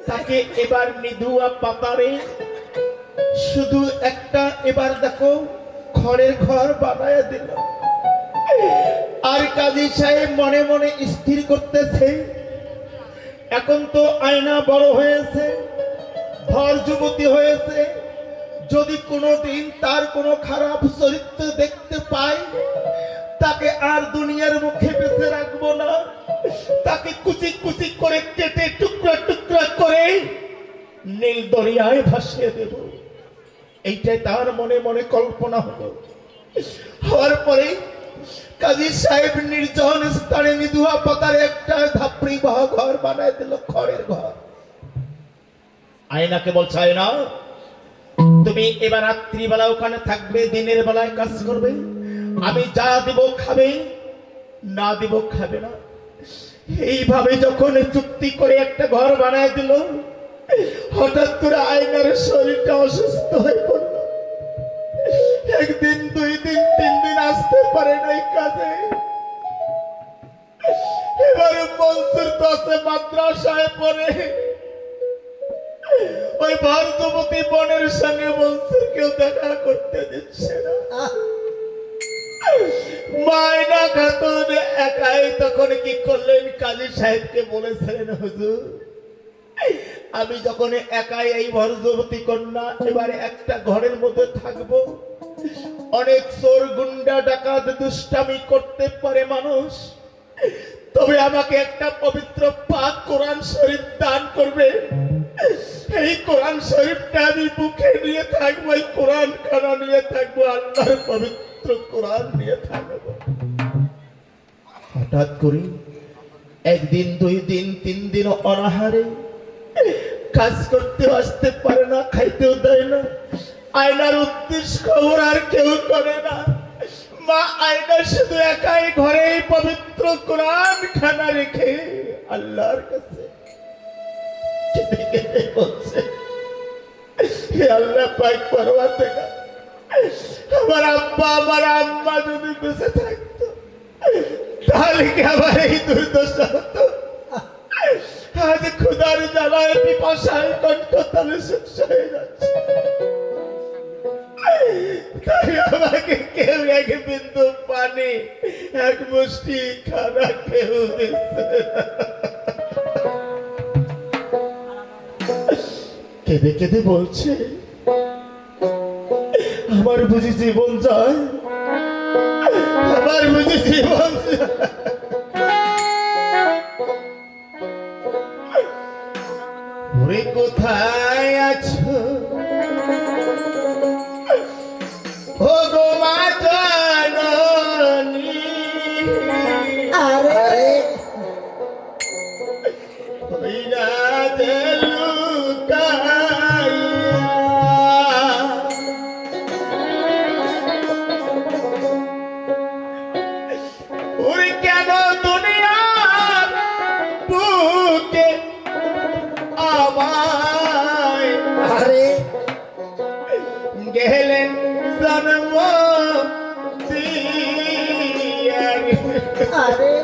তাকে এবার নিধুয়া পাতারে শুধু একটা এবার দেখো খড়ের ঘর বানায় দিল। আর কাজী সাহেব মনে মনে স্থির করতেছে, এখন তো আয়না বড় হয়েছে, ভর যুবতী হয়েছে, যদি কোনোদিন তার কোনো খারাপ চরিত্র দেখতে পাই তাকে আর দুনিয়ার মুখে বেঁচে রাখবো না, তাকে কুচি কুচি করে কেটে টুকরা টুকরা করে নীল দরিয়ায় ভাসিয়ে দেব। এইটাই তার মনে মনে কল্পনা হলো। হওয়ার পরে কাজী সাহেব নির্জন স্থানে নিধুয়া পাতার একটা ধাপড়ি ঘর বানায় দিল, খড়ের ঘর। আয়নাকে বলছে, আয়না তুমি এবার রাত্রিবেলা ওখানে থাকবে, দিনের বেলায় কাজ করবে, আমি যা দিব খাবে, না দিব খাবে না। এইভাবে যখন চুক্তি করে একটা ঘর বানায় দিল, হঠাৎ করে আয়নার শরীরটা অসুস্থ হয়ে পড়ল। একদিন, 2 দিন, 3 দিন আসতে পারে নাই কাজে। এবারে মনসুর তো আছে মাদ্রাসায় পড়ে, ওই ভারতবতী বোনের সঙ্গে মনসুর কেউ দেখা করতে দিচ্ছে না। মায়না খাতুন একাই তখন কি করলেন, কাজী সাহেবকে বলেছিলেন, হুজুর আমি যখন একাই এই ভরযুবতী কন্যা এবারে একটা ঘরের মধ্যে থাকবো, অনেক চোর গুন্ডা ডাকাত দুষ্টামি করতে পারে মানুষ, তবে আমাকে একটা পবিত্র পাক কোরআন শরীফ দান করবে। এই কোরআন শরীফটা আমি বুকে নিয়ে থাকবো, এই কোরআন খানা নিয়ে থাকবো, আল্লাহর পবিত্র কোরআন নিয়ে থাকবো। হঠাৎ করে একদিন, 2 দিন, 3 দিন অনাহারে, কাজ করতে আসতে পারে না, খাইতেও দেয় না। আয়নার উদ্দেশ্য খবর আর কেউ করে না। মা আয়না শুধু একাই ঘরে পবিত্র কোরআন খানা রেখে আল্লাহর কাছে বলছে, হে আল্লাহ পাক পরওয়ারদিগার, আমার আব্বা আমার আম্মা যদি বেঁচে থাকতো তাহলে কি আমার এই দুর্দশা হতো? আজ ক্ষুধার জ্বালায় পিপাসায় কণ্ঠ তালে শেষ হয়ে যাচ্ছে, তাই আমাকে কেউ এক বিন্দু পানি, এক মুষ্টি খানা কেউ দিচ্ছে না। কেঁদে কেঁদে বলছে, আমার বুঝি জীবন যায়, আমার বুঝি জীবন যায়। ওরে কোথায় আছো ও গো মা জননী, আরে কইরা দেলু কাইয়া, ওরে কেন দুনিয়ার বুকে আমায় আরে গেলেন জন্ম দিয়ে, আরে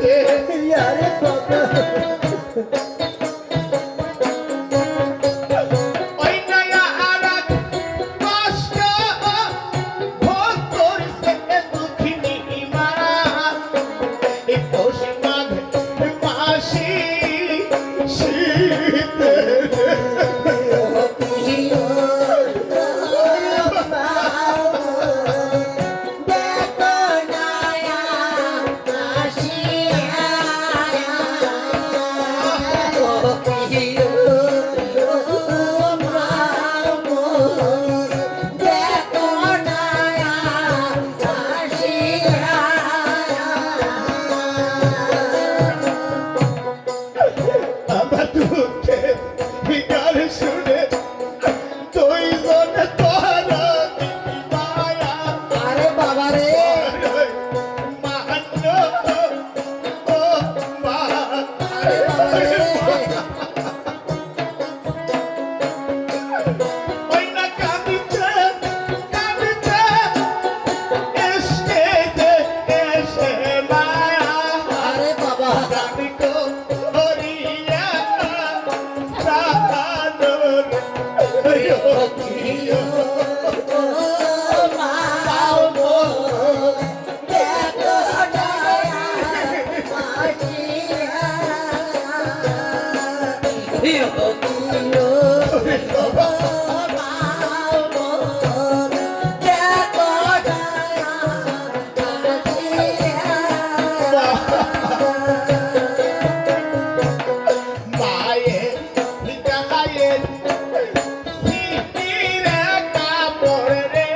দে। আরে বাবা ওই নয়া আরাত কষ্ট ভোগ করছে দুঃখিনী মা। এই পৌষ মাঘ মাসি শীতে আমার দুঃখে গান শুনে দুইজন তোরা মায়া আরে বাবা রে মান্য ও মা। আরে বাবা রে ওই না কাঁদিছে কাঁদিছে এসে এসে মায়া। আরে বাবা আমি তো হরিয়া প্রাণর মায়ের গায়ের সিটিরে কাপড় রে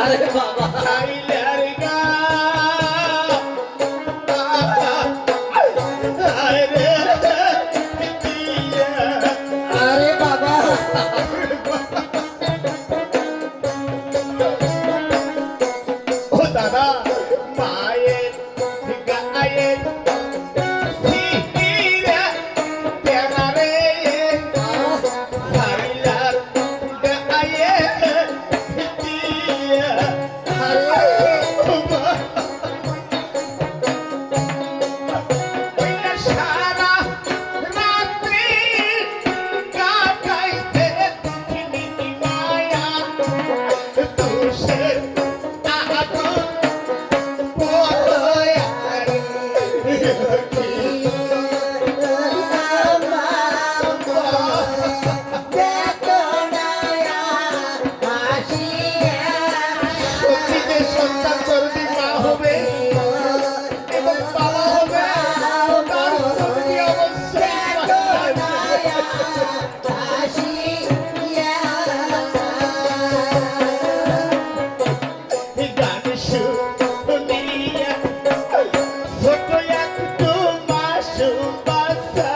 আরে বাবা চাইলের গা আরে দিয়া আরে বাবা ও দাদা মায়ের গায়ের সিটিরে তেনারে চাইলের গায়ের দিয়া সারা রাত্রি কাটাইতে দুঃখিনী মায়া তুষের আগুন পোয়ার সত্যি যে সন্তান যদি মা হবে এবং বাবা হবে তার সত্যি অবশ্যই গান শুনিয়া ছোট এক মাসু বাচ্চা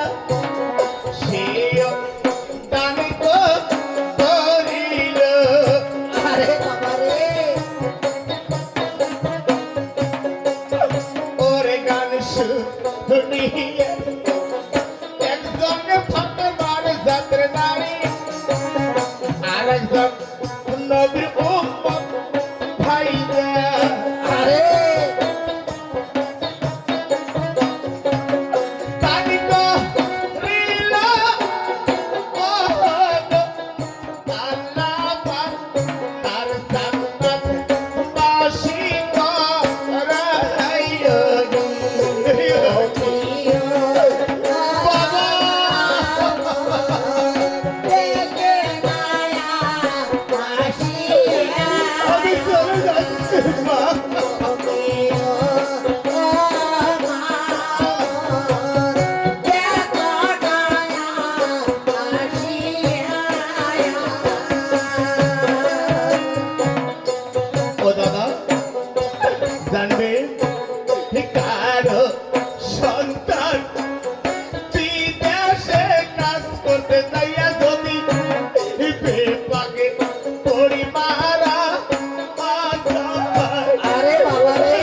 সেও গান করিল আরে বাবা রে ওরে গান শুনিয়া একজন ফাতেমার জাতের নারী আর একজন নবীর উম্মত ভাইরা আরে তানি করিল আল্লাহ পাক তার জান্নাত বাসী করাইও বাবা আমি চলে যাচ্ছি মা ও দাদা জানবে কারো সন্তান বিদেশে কাজ করতে যাইয়া যদি বেপাকে পরিমারা আরে বাবা রে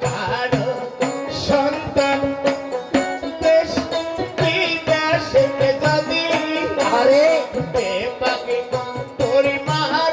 কারো সন্তান দেশ বিদেশে যদি আরে বেপাকে পরিমারা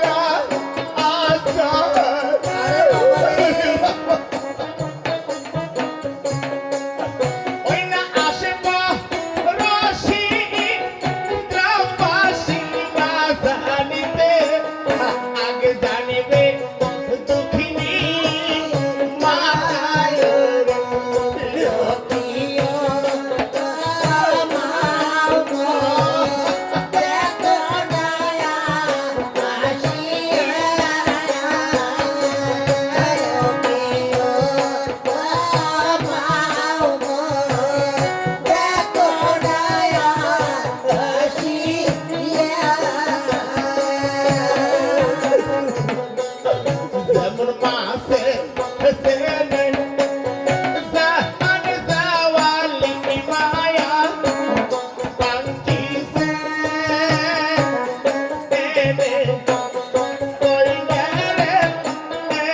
কইলে রে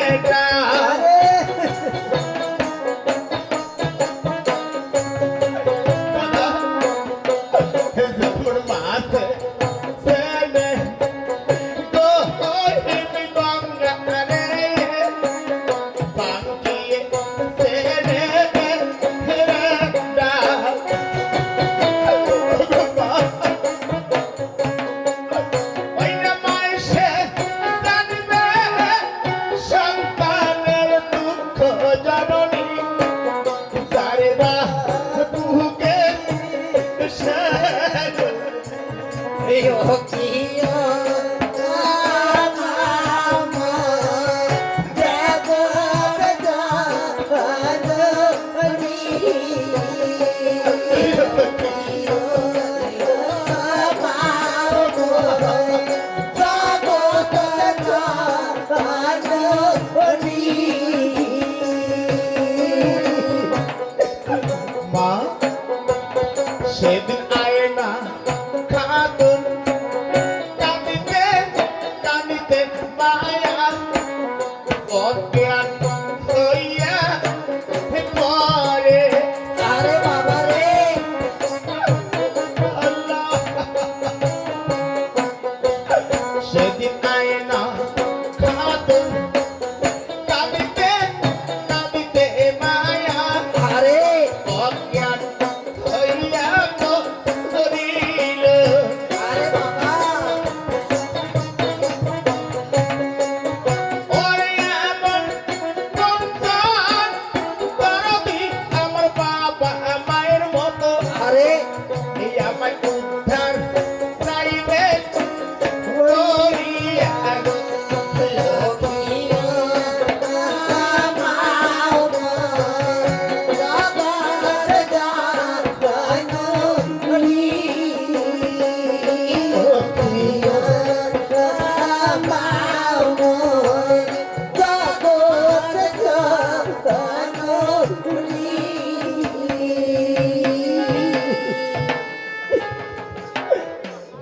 এটা আরে যখন মাছে সেনে গো হইবি গঙ্গা রে বাঙ্কিয়ে সেনে হেরাডা ওইনা মাইসে জানিবে সন্তানের দুঃখ জননী সারেবা বুকে ও কিয়া মামা জগত জননী মা সেদিন আয় না খাতুন কাঁদিতে কাঁদিতে মায়া অজ্ঞান হইয়া পরে আরে বাবা রে আল্লাহ সেদিন আয় না খাতুন কাঁদিতে কাঁদিতে মায়া আরে অজ্ঞান হইয়া মরিল আরে বাবা ওরে এমন সন্তান করবি আমার বাবা মায়ের মতো আরে এই আমায় উদ্ধার চাইবে করিয়া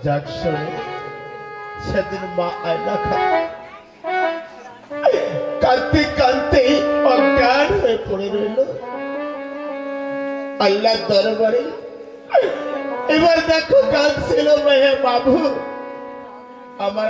যাক শোনে সেদিন মা আয়না কাঁদতে কাঁদতে অজ্ঞান হয়ে পড়ে রইল আল্লাহ দরবারে এবার দেখো কাঁদছিল মেয়ে বাবু আমার